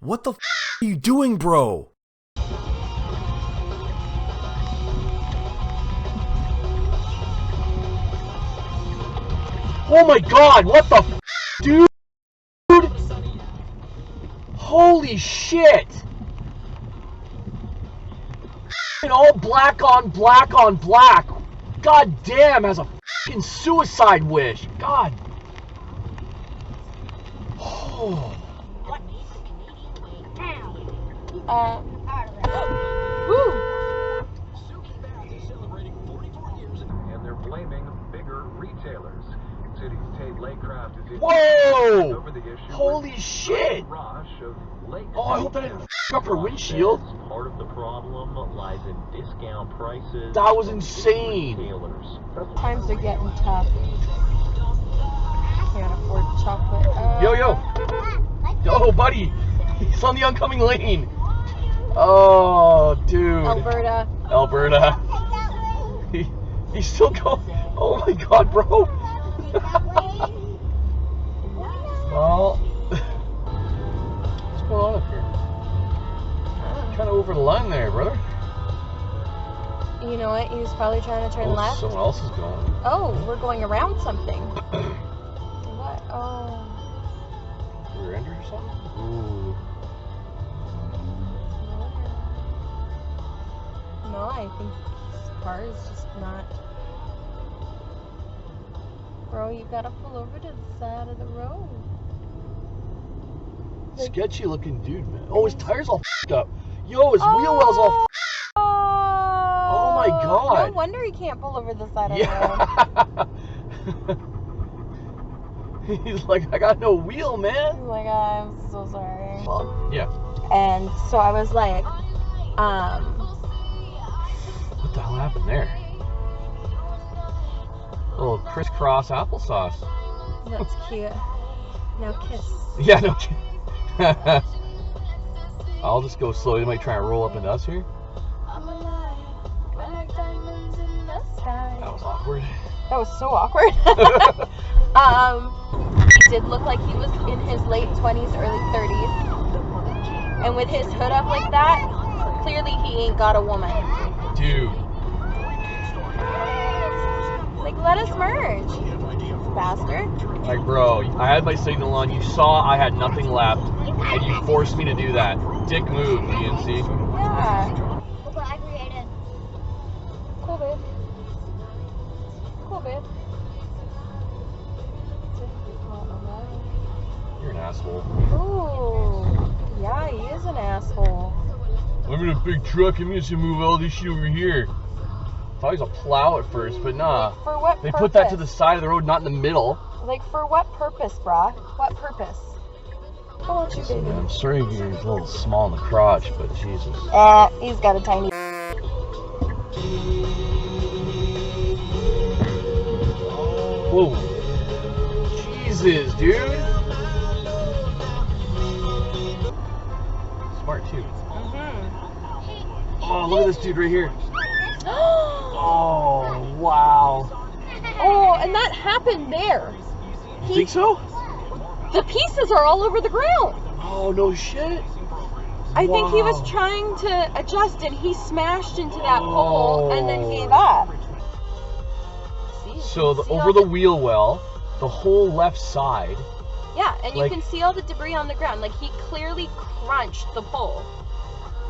What the f are you doing, bro? Oh my god, what the f, dude? Holy shit! All black on black on black. God damn, has a fucking suicide wish. God. Oh. Woo! And they're blaming bigger retailers. City's Tate Lakecraft is Whoa! over the issue. Holy shit! Rush of lake Oh, I hope that didn't f up her windshield. Part of the problem lies in discount prices. That was insane. Retailers. Times are getting tough. Can't afford chocolate. Yo. Yo, buddy. He's on the oncoming lane. Oh, dude. Alberta. He's still going. Oh my god, bro. Well, what's going on up here? Kind of over the line there, brother. You know what? He was probably trying to turn left. Someone else is going. Oh, we're going around something. What? Oh. Rear end or something? Ooh. No, I think this car is just not. Bro, you gotta pull over to the side of the road. Sketchy looking dude, man. Oh, his tires all f***ed up. Yo, his wheel well's all f***ed. Oh my god. No wonder he can't pull over the side of the road. He's like, I got no wheel, man. He's like, I'm so sorry. Yeah. And so I was like, What the hell happened there? A little crisscross applesauce. That's cute. Now kiss. Yeah, no kidding. I'll just go slowly. They might try and roll up into us here. I'm alive, like diamonds in the sky. That was awkward. That was so awkward. He did look like he was in his late 20s, early 30s. And with his hood up like that, clearly he ain't got a woman. Dude. Like, let us merge, bastard. Like, bro, I had my signal on. You saw I had nothing left, and you forced me to do that. Dick move, DNC. Yeah. Look what I created. Cool, babe. Cool, babe. You're an asshole. Ooh. Yeah, he is an asshole. I'm in a big truck. I'm just gonna move all this shit over here. Thought he was a plow at first, but nah. For what They purpose? put that to the side of the road, not in the middle. Like, for what purpose, brah? What purpose? How about you, baby? I'm sorry if you're a little small in the crotch, but Jesus. He's got a tiny. Whoa. Jesus, dude. Smart, too. Oh, look at this dude right here. Oh, wow. Oh, and that happened there. You think so? The pieces are all over the ground. Oh, no shit. I think he was trying to adjust and he smashed into that pole and then gave up. See, So over the wheel well, the whole left side. Yeah, and like, you can see all the debris on the ground. Like, he clearly crunched the pole.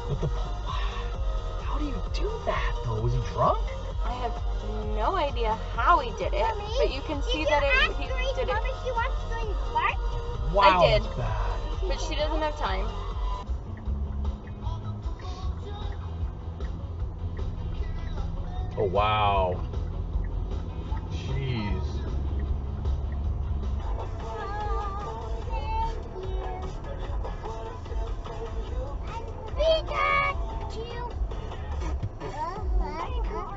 With the how do you do that though? Was he drunk? I have no idea how he did it, but you can see that he did it. She wants to join the park. Wow, I did. that's bad. But she doesn't have time. Oh wow. Jeez.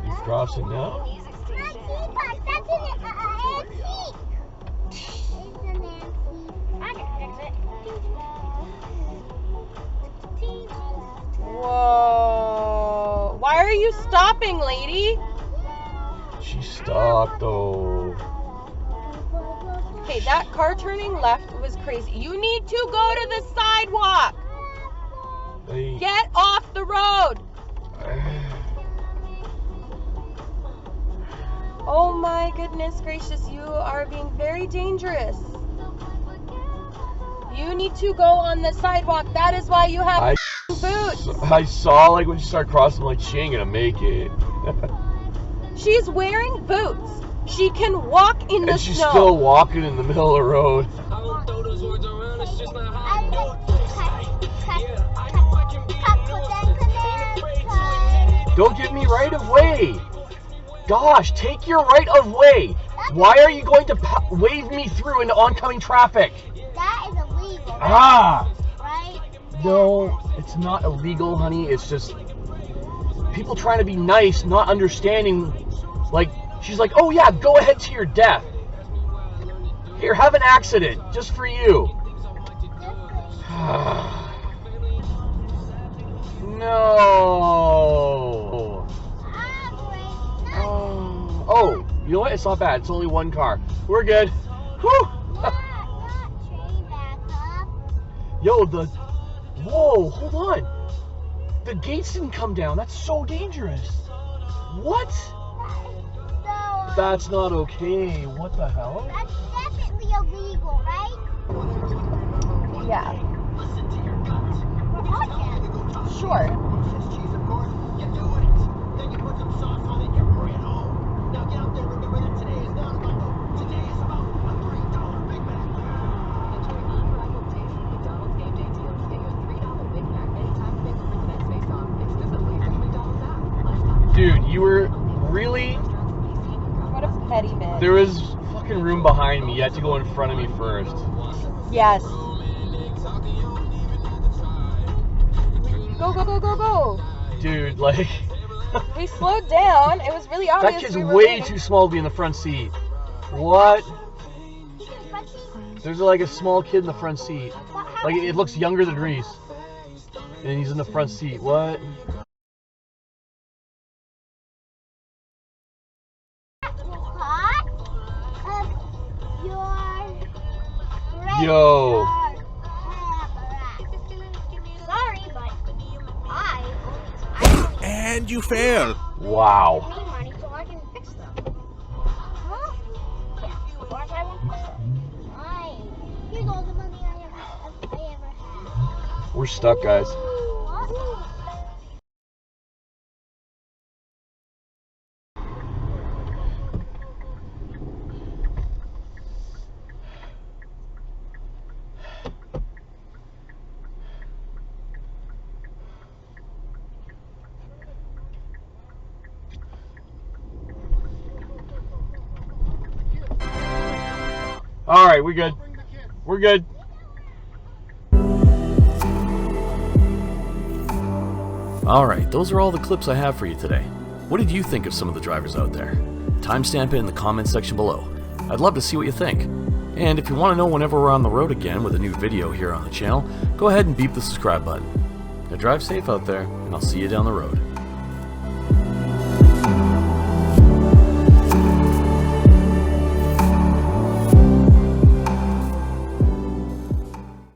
He's crossing now. Whoa. Why are you stopping, lady? She's stuck though. Okay, that car turning left was crazy. You need to go to the sidewalk. Get off the road! Oh my goodness gracious, you are being very dangerous. You need to go on the sidewalk. That is why you have boots. I saw like when she started crossing, like she ain't gonna make it. She's wearing boots. She can walk in the and she's snow. still walking in the middle of the road. Don't give me right of way. Gosh, take your right of way. Why are you going to wave me through into oncoming traffic? That is illegal. Ah! Right? No, it's not illegal, honey. It's just people trying to be nice, not understanding. Like, she's like, oh yeah, go ahead to your death. Here, have an accident, just for you. No. Oh, you know what? It's not bad. It's only one car. We're good. Whew. Yo, whoa, hold on. The gates didn't come down. That's so dangerous. What? That's not okay. What the hell? That's definitely illegal, right? Yeah. Awesome. Sure. Dude, you were really... What a petty bitch. There was fucking room behind me. You had to go in front of me first. Yes. Go, go, go, go, go. Dude, like... We slowed down. It was really obvious. That kid's we were way leaving. too small to be in the front seat. What? There's like a small kid in the front seat. Like, it looks younger than Reese. And he's in the front seat. What? Yo. Sorry, but I And you fail. Wow. need money so I can fix them. Huh? Yeah, of course I won't fix them. Here's all the money I ever had. We're stuck, guys. What? All right, we're good. We're good. Alright, those are all the clips I have for you today. What did you think of some of the drivers out there? Timestamp it in the comments section below. I'd love to see what you think. And if you want to know whenever we're on the road again with a new video here on the channel, go ahead and beep the subscribe button. Now drive safe out there, and I'll see you down the road.